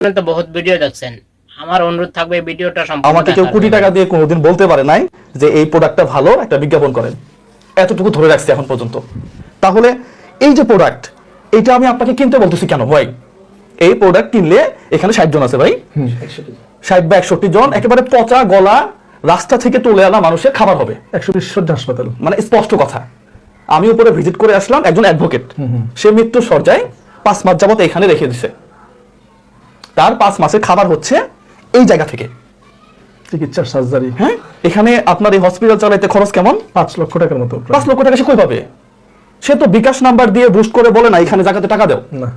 তো বহুত ভিডিও দেখছেন, আমার অনুরোধ থাকবে ভিডিওটা সম্পূর্ণ আমাকে কেউ কোটি টাকা দিয়ে কোনোদিন বলতে পারে নাই যে এই প্রোডাক্টটা ভালো, একটা বিজ্ঞাপন করেন। এতটুকু ধরে রাখছি এখন পর্যন্ত। তাহলে এই যে প্রোডাক্ট, এটা আমি আপনাকে কিনতে বলতেছি কেন ভাই? এই প্রোডাক্ট কিনলে এখানে 60 জন আছে ভাই, 60 বা 61 জন একেবারে পচা গলা রাস্তা থেকে তুলে আনা মানুষের খাবার হবে। 120 শয্যা হাসপাতাল, মানে স্পষ্ট কথা। আমি উপরে ভিজিট করে আসলাম, একজন অ্যাডভোকেট, সে মৃত্যু সজ্জায় 5 মাস যাবত এখানে রেখে দিছে। তার 5 মাসের খাবার হচ্ছে এই জায়গা থেকে, চিকিৎসার সার্জারি। হ্যাঁ, এখানে আপনার এই হসপিটাল চালাইতে খরচ কেমন? 5 লক্ষ টাকার মতো। 5 লক্ষ টাকা সে কই পাবে? সে তো বিকাশ নাম্বার দিয়ে বুস্ট করে বলে না এখানে জায়গাতে টাকা দাও না।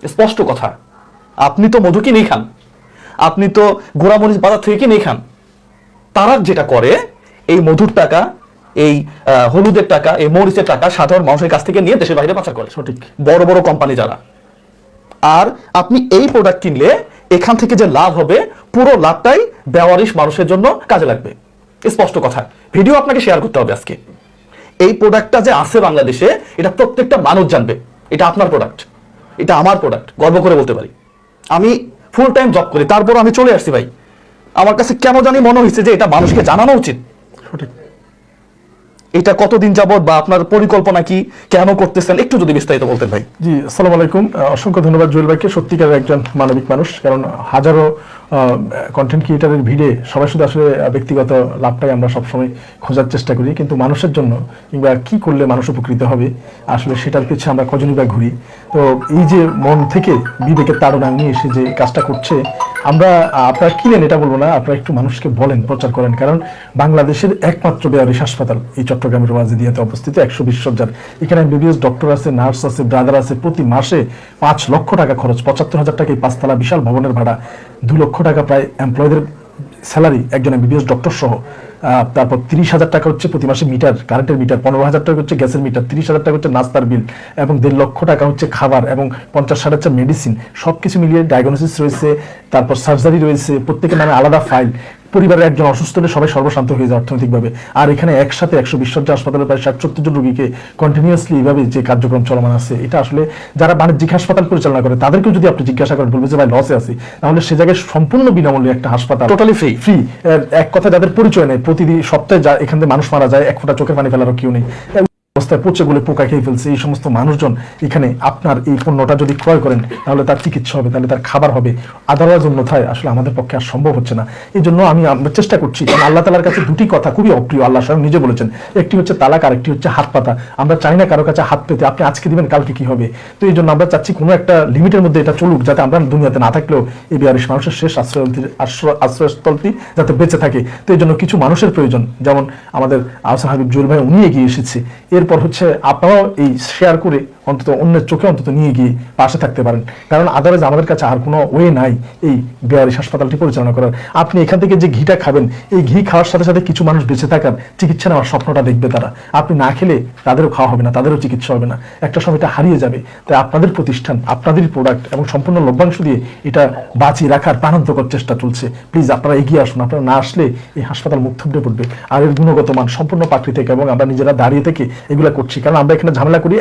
স্পষ্ট কথা। আপনি তো মধু কিনেই খান, আপনি তো গোড়ামরিচ বাজার থেকে কিনেই খান। তারা যেটা করে, এই মধুর টাকা, এই হলুদের টাকা, এই মরিচের টাকা সাধারণ মানুষের কাছ থেকে নিয়ে দেশের বাইরে পাচার করে। সঠিক। বড় বড় কোম্পানি যারা। আর আপনি এই প্রোডাক্ট কিনলে এখান থেকে যে লাভ হবে, পুরো লাভটাই বেওয়ারিশ মানুষের জন্য কাজে লাগবে। স্পষ্ট কথা। ভিডিও আপনাকে শেয়ার করতে হবে আজকে। এই প্রোডাক্টটা যে আছে বাংলাদেশে, এটা প্রত্যেকটা মানুষ জানবে। এটা আপনার প্রোডাক্ট, এটা আমার প্রোডাক্ট, গর্ব করে বলতে পারি। আমি ফুল টাইম জব করি, তারপর আমি চলে আসছি ভাই। আমার কাছে কেন জানি মনে হয়েছে যে এটা মানুষকে জানানো উচিত। সঠিক। এটা কতদিন যাবত বা আপনার পরিকল্পনা কি, কেন করতেছেন, একটু যদি বিস্তারিত বলতেন ভাই। জি, আসসালামু আলাইকুম। অসংখ্য ধন্যবাদ জুয়েল ভাইকে। সত্যিকারের একজন মানবিক মানুষ। কারণ হাজারো কন্টেন্ট ক্রিয়েটারের ভিড়ে সবাই শুধু আসলে ব্যক্তিগত লাভটাই আমরা সবসময় খোঁজার চেষ্টা করি, কিন্তু মানুষের জন্য কিংবা কি করলে মানুষ উপকৃত হবে আসলে সেটার পিছনে আমরা কজনই বা ঘুরি। তো এই যে মন থেকে বিবেকের তাড়না নিয়ে এসে যে কাজটা করছে, আমরা আপনারা কিনেন এটা বলবো না, আপনারা একটু মানুষকে বলেন, প্রচার করেন। কারণ বাংলাদেশের একমাত্র বেওয়ারিশ হাসপাতাল এই চট্টগ্রামের ওয়াজিদিয়াতে অবস্থিত, 120 শয্যার। এখানে এমবিবিএস ডক্টর আছে, নার্স আছে, ব্রাদার আছে। প্রতি মাসে 5 লক্ষ টাকা খরচ, 75,000 টাকা এই 5 তলা বিশাল ভবনের ভাড়া, 2 লক্ষ টাকা প্রায় এমপ্লয়ীদের স্যালারি একজন এমবিবিএস ডক্টর সহ। তারপর 30,000 টাকা হচ্ছে প্রতি মাসে মিটার, কারেন্টের মিটার, 15,000 টাকা হচ্ছে গ্যাসের মিটার, 30,000 টাকা হচ্ছে নাস্তার বিল, এবং 1.5 লক্ষ টাকা হচ্ছে খাবার, এবং 50-60 হাজার মেডিসিন। সবকিছু মিলিয়ে ডায়াগনোসিস রয়েছে, তারপর সার্জারি রয়েছে, প্রত্যেকের নামে আলাদা ফাইল। পরিবারের একজন অসুস্থ হলে সবাই সর্বশান্ত হয়ে যায় অর্থনৈতিকভাবে। আর এখানে একসাথে 120 শয্যা হাসপাতালে প্রায় 60-70 জন রোগীকে কন্টিনিউয়াসলি এইভাবে যে কার্যক্রম চলমান আছে, এটা আসলে যারা বাণিজ্যিক হাসপাতাল পরিচালনা করে তাদেরকেও যদি আপনি জিজ্ঞাসা করেন, বলবে যে ভাই লসে আছে, তাহলে সে জায়গায় সম্পূর্ণ বিনামূল্যে একটা হাসপাতাল, টোটালি ফ্রি। এক কথা, যাদের পরিচয় নেই, প্রতিদিন সপ্তাহে এখান থেকে মানুষ মারা যায়, 1 ফোঁটা চোখের পানি ফেলারও কেউ নেই, অবস্থায় পচে গলে পোকা খেয়ে ফেলছে। এই সমস্ত মানুষজন এখানে আপনার এই পণ্যটা যদি ক্রয় করেন, তাহলে তার চিকিৎসা হবে, তাহলে তার খাবার হবে। আদারওয়াইজ অন্যথায় আসলে আমাদের পক্ষে আর সম্ভব হচ্ছে না। এই জন্য আমরা চেষ্টা করছি। কারণ আল্লাহ তাআলার কাছে 2টি কথা খুবই অপ্রিয়, আল্লাহ স্বয়ং নিজে বলেছেন। একটি হচ্ছে তালাক, আর একটি হচ্ছে হাত পাতা। আমরা চাই না কারো কাছে হাত পেতে, আপনি আজকে দিবেন কালকে কি হবে। তো এই জন্য আমরা চাচ্ছি কোনো একটা লিমিটের মধ্যে এটা চলুক, যাতে আমরা দুনিয়াতে না থাকলেও এই বেওয়ারিশ মানুষের শেষ আশ্রয়স্থলটি যাতে বেঁচে থাকে। তো এই জন্য কিছু মানুষের প্রয়োজন, যেমন আমাদের আহসান হাবিব জুয়েল ভাই, উনি এগিয়ে এসেছে। এরপর হচ্ছে আপনারাও এই শেয়ার করে অন্তত অন্যের চোখে অন্তত নিয়ে গিয়ে পাশে থাকতে পারেন। কারণ আদারওয়াইজ আমাদের কাছে আর কোনো ওয়ে নাই এই বেওয়ারিশ হাসপাতালটি পরিচালনা করার। আপনি এখান থেকে যে ঘিটা খাবেন, এই ঘি খাওয়ার সাথে সাথে কিছু মানুষ বেঁচে থাকার, চিকিৎসা নেওয়ার স্বপ্নটা দেখবে তারা। আপনি না খেলে তাদেরও খাওয়া হবে না, তাদেরও চিকিৎসা হবে না, একটা সময় এটা হারিয়ে যাবে। তাই আপনাদের প্রতিষ্ঠান, আপনাদেরই প্রোডাক্ট এবং সম্পূর্ণ লভ্যাংশ দিয়ে এটা বাঁচিয়ে রাখার প্রাণান্তকর চেষ্টা চলছে। প্লিজ আপনারা এগিয়ে আসুন। আপনারা না আসলে এই হাসপাতাল মুখ থুবড়ে পড়বে। আর এর গুণগত মান সম্পূর্ণ প্রাকৃতিক, এবং আমরা নিজেরা দাঁড়িয়ে থেকে এগুলো করছি। কারণ আমরা এখানে ঝামেলা করি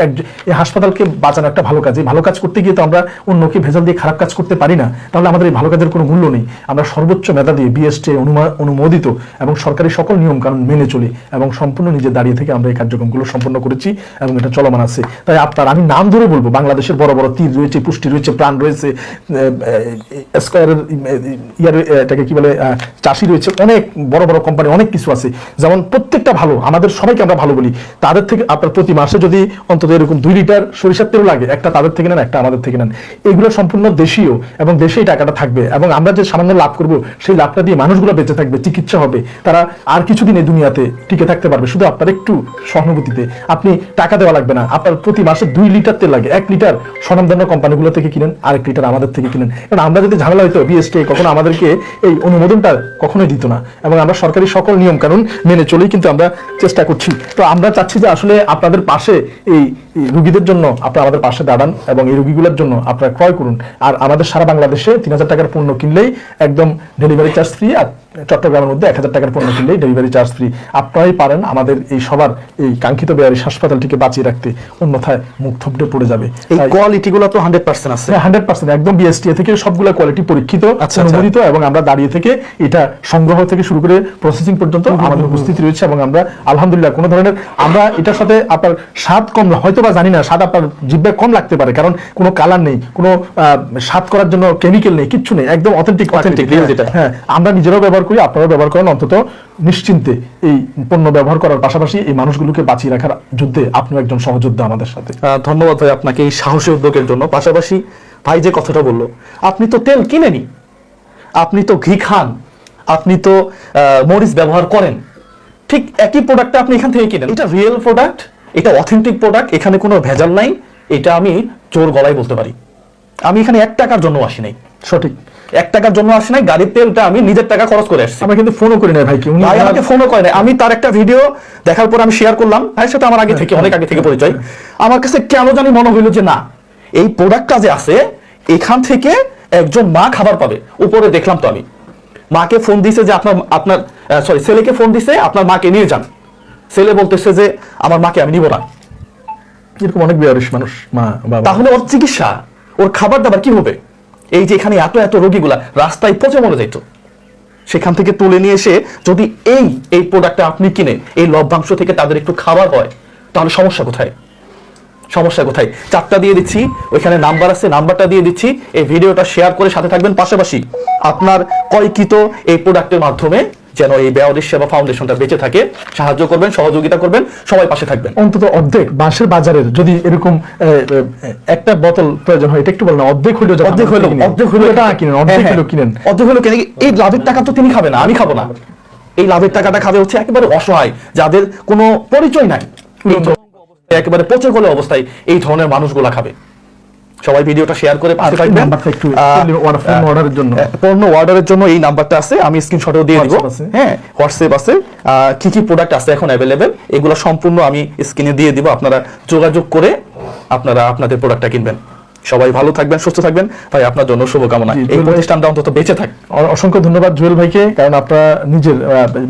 এই হাসপাতালকে বাঁচানো একটা ভালো কাজ। এই ভালো কাজ করতে গিয়ে তো আমরা অন্যকে ভেজাল দিয়ে খারাপ কাজ করতে পারি না, তাহলে আমাদের এই ভালো কাজের কোনো মূল্য নেই। আমরা সর্বোচ্চ মেধা দিয়ে বিএসটি অনুমোদিত এবং সরকারি সকল নিয়ম কানুন মেনে চলি, এবং সম্পূর্ণ নিজে দাঁড়িয়ে থেকে আমরা এই কার্যক্রমগুলো সম্পন্ন করেছি, এবং এটা চলমান আছে। তাই আমি নাম ধরে বলবো, বাংলাদেশের বড় বড় তীর রয়েছে, পুষ্টি রয়েছে, প্রাণ রয়েছে, স্কয়ারের এটাকে কি বলে, চাষি রয়েছে, অনেক বড় বড় কোম্পানি, অনেক কিছু আছে। যেমন প্রত্যেকটা ভালো, আমাদের সবাইকে আমরা ভালো বলি। তাদের থেকে আপনার প্রতি মাসে যদি অন্তত এরকম 2 লিটার সরিষার তেল লাগে, একটা তাদের থেকে নেন, একটা আমাদের থেকে নেন। এগুলো সম্পূর্ণ দেশীয়, এবং দেশেই টাকাটা থাকবে, এবং আমরা যে সামান্য লাভ করব, সেই লাভটা দিয়ে মানুষগুলো বেঁচে থাকবে, চিকিৎসা হবে, তারা আর কিছুদিন এই দুনিয়াতে টিকে থাকতে পারবে। শুধু আপনার একটু সহানুভূতিতে। আপনি টাকা দেওয়া লাগবে না, আপনার প্রতি মাসে 2 লিটার তেল লাগে। 1 লিটার স্বনামধন্য কোম্পানিগুলো থেকে কিনেন, আর 1 লিটার আমাদের থেকে কিনেন। কারণ আমরা যদি ঝামেলা হইতো, বিএসটি কখনো আমাদেরকে এই অনুমোদনটা কখনোই দিত না, এবং আমরা সরকারি সকল নিয়ম কানুন মেনে চলেই কিন্তু আমরা চেষ্টা করছি। তো আমরা চাচ্ছি যে আসলে আপনাদের পাশে এই রোগীদের জন্য আপনারা আমাদের পাশে দাঁড়ান, এবং এই রোগীগুলোর জন্য আপনারা ক্রয় করুন। আর আমাদের সারা বাংলাদেশে 3,000 টাকার পণ্য কিনলেই একদম ডেলিভারি চার্জ ফ্রি, আর চট্টগ্রামের মধ্যে 1000 টাকার পণ্য কিনলেই ডেলিভারি চার্জ ফ্রি। আপনারাই পারেন আমাদের এই সবার এই কাঙ্ক্ষিত বেয়ারিশ হাসপাতালটিকে বাঁচিয়ে রাখতে, অন্যথায় মুখ থুবড়ে পড়ে যাবে। এই কোয়ালিটিগুলো তো 100% আছে। 100% একদম বিএসটিএ থেকে সবগুলো কোয়ালিটি পরীক্ষিত, অনুমোদিত, এবং আমরা দাঁড়িয়ে থেকে এটা সংগ্রহ থেকে শুরু করে প্রসেসিং পর্যন্ত আমাদের উপস্থিতি রয়েছে, এবং আমরা আলহামদুলিল্লাহ কোনো ধরনের আমরা এটার সাথে আপনার স্বাদ কম, হয়তো বা জানি না স্বাদ আপনার জিহ্বায় কম লাগতে পারে, কারণ কোনো কালার নেই, কোনো স্বাদ করার জন্য কেমিক্যাল নেই, কিচ্ছু নেই, একদম অথেন্টিক। হ্যাঁ, আমরা নিজেরাও ব্যবহার করি, আপনারাও ব্যবহার করেন। অন্তত নিশ্চিন্তে এই পণ্য ব্যবহার করার পাশাপাশি এই মানুষগুলোকে বাঁচিয়ে রাখার যুদ্ধে আপনিও একজন সহযোদ্ধা আমাদের সাথে। ধন্যবাদ ভাই আপনাকে এই সাহসী উদ্যোগের জন্য। পাশাপাশি ভাই যে কথাটা বললো, আপনি তো তেল কিনেনি, আপনি তো ঘি খান, আপনি তো মরিচ ব্যবহার করেন, ঠিক একই প্রোডাক্টটা আপনি এখান থেকে কিনেন। এটা রিয়েল প্রোডাক্ট, এটা অথেন্টিক প্রোডাক্ট, এখানে কোনো ভেজাল নাই, এটা আমি জোর গলায় বলতে পারি। আমি এখানে 1 টাকার জন্য আসি নাই, সঠিক 1 টাকার জন্য আসি নাই, গাড়ির তেলটা আমি নিজের টাকা খরচ করে আসছি। আমরা কিন্তু ফোনও করি না ভাই, কি ভাই আমাকে ফোনও করে না। আমি তার একটা ভিডিও দেখার পর আমি শেয়ার করলাম, ভাইয়ের সাথে আমার আগে থেকে অনেক আগে থেকে পরিচয়। আমার কাছে কেন জানি মনে হইলো যে না, এই প্রোডাক্টটা যে আছে এখান থেকে একজন মা খাবার পাবে। উপরে দেখলাম তো আমি, মাকে ফোন দিছে যে আপনার ছেলেকে ফোন দিছে আপনার মাকে নিয়ে যান। ছেলে বলতেছে যে আমার মাকে আমি নিব না। এরকম অনেক বেয়ারিশ মানুষ, মা বাবা। তাহলে ওর চিকিৎসা, ওর খাবার দাবার কি হবে? এই যে এখানে এত এত রোগীগুলা রাস্তায় পচে মরে যাইত, সেখান থেকে তুলে নিয়ে এসে যদি এই প্রোডাক্টটা আপনি কিনে এই লভ্যাংশ থেকে তাদের একটু খাবার হয়, তাহলে সমস্যা কোথায়? সমস্যা কোথায়? 4টা দিয়ে দিচ্ছি, ওইখানে নাম্বার আছে, নাম্বারটা দিয়ে দিচ্ছি। এই ভিডিওটা শেয়ার করে সাথে থাকবেন। পাশাপাশি আপনার ক্রয়কৃত এই প্রোডাক্টের মাধ্যমে যেন এই বেয়ারিশ সেবা ফাউন্ডেশনটা বেঁচে থাকে, সাহায্য করবেন, সহযোগিতা করবেন, সবাই পাশে থাকবেন। অন্তত অর্ধেক বাঁশের বাজারের যদি এরকম একটা বোতল প্রয়োজন হয়, এটা একটু বলেন, অর্ধেক হইলো এটা কিনেন, অর্ধেক হইলো কিনেন, অর্ধেক হইলো কিনে। এই লাভের টাকা তো তিনি খাবে না, আমি খাবো না। এই লাভের টাকাটা খাবে হচ্ছে একেবারে অসহায়, যাদের কোনো পরিচয় নাই, একেবারে পচে গলে অবস্থায় এই ধরনের মানুষগুলা খাবে। সবাই ভিডিওটা শেয়ার করে পাশে থাকবেন। পণ্য অর্ডারের জন্য এই নাম্বারটা আছে, আমি স্ক্রিনশটও দিয়ে দিব। হ্যাঁ, হোয়াটসঅ্যাপ আছে, কি কি প্রোডাক্ট আছে এখন অ্যাভেলেবেল, এগুলো সম্পূর্ণ আমি স্ক্রিনে দিয়ে দিব। আপনারা যোগাযোগ করে আপনারা আপনাদের প্রোডাক্টটা কিনবেন। সবাই ভালো থাকবেন, সুস্থ থাকবেন। ভাই আপনার জন্য শুভকামনা, এই প্রতিষ্ঠানটা অন্তত বেঁচে থাক। অসংখ্য ধন্যবাদ জুয়েল ভাইকে, কারণ আপনারা নিজের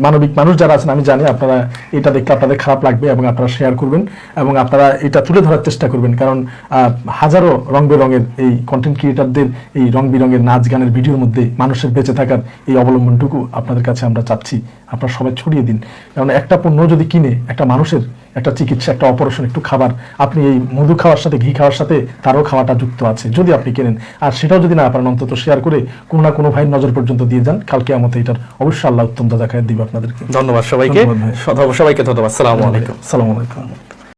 মানবিক মানুষ যারা আছেন, আমি জানি আপনারা এটা দেখতে আপনাদের খারাপ লাগবে, এবং আপনারা শেয়ার করবেন এবং আপনারা এটা তুলে ধরার চেষ্টা করবেন, কারণ হাজারো রং বেরঙের এই কন্টেন্ট ক্রিয়েটারদের এই রং বেরঙের নাচ গানের ভিডিওর মধ্যে মানুষের বেঁচে থাকার এই অবলম্বনটুকু আপনাদের কাছে আমরা চাচ্ছি আপনারা সবাই ছড়িয়ে দিন। কারণ একটা পণ্য যদি কিনে একটা মানুষের একটা চিকিৎসা, একটা অপারেশন, একটু খাবার, আপনি এই মধু খাওয়ার সাথে ঘি খাওয়ার সাথে তারও খাওয়াটা যুক্ত আছে, যদি আপনি কেনেন, আর সেটাও যদি না পারেন অন্তত শেয়ার করে কোনো না কোনো ভাইয়ের নজর পর্যন্ত দিয়ে যান। কালকে আমাদের এটার অবশ্যই আল্লাহ উত্তম দাদা খায় দিব আপনাদেরকে। ধন্যবাদ সবাইকে, সবাইকে ধন্যবাদ। আসসালামু আলাইকুম। আসসালামু আলাইকুম।